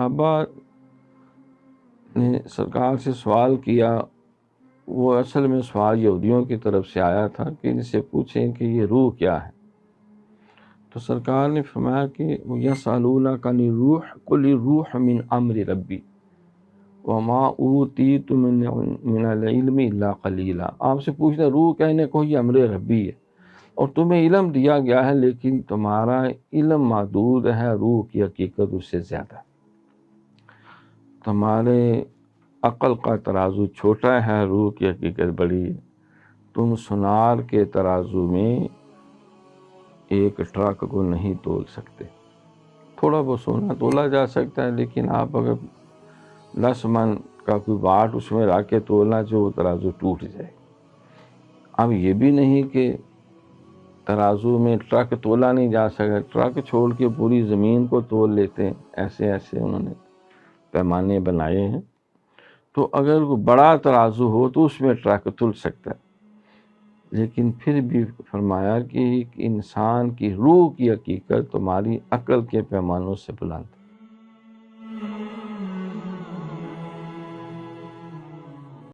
صحابہ نے سرکار سے سوال کیا، وہ اصل میں سوال یہودیوں کی طرف سے آیا تھا کہ ان سے پوچھیں کہ یہ روح کیا ہے. تو سرکار نے فرمایا کہ یسألونک عن الروح قل الروح من امر ربی وما اوتیتم من العلم الا قلیلا. آپ سے پوچھنا روح کہنے کو یہ امر ربی ہے اور تمہیں علم دیا گیا ہے، لیکن تمہارا علم محدود ہے، روح کی حقیقت اس سے زیادہ. تمہارے عقل کا ترازو چھوٹا ہے، روح کی حقیقت بڑی ہے. تم سونار کے ترازو میں ایک ٹرک کو نہیں تول سکتے. تھوڑا بہت سونا تولا جا سکتا ہے، لیکن آپ اگر 10 من کا کوئی واٹ اس میں رکھ کے تولنا جو وہ ترازو ٹوٹ جائے. اب یہ بھی نہیں کہ ترازو میں ٹرک تولا نہیں جا سکتا، ٹرک چھوڑ کے پوری زمین کو تول لیتے ہیں. ایسے انہوں نے پیمانے بنائے ہیں. تو اگر وہ بڑا ترازو ہو تو اس میں ٹرک تل سکتا ہے، لیکن پھر بھی فرمایا کہ انسان کی روح کی حقیقت تمہاری عقل کے پیمانوں سے بلند ہے.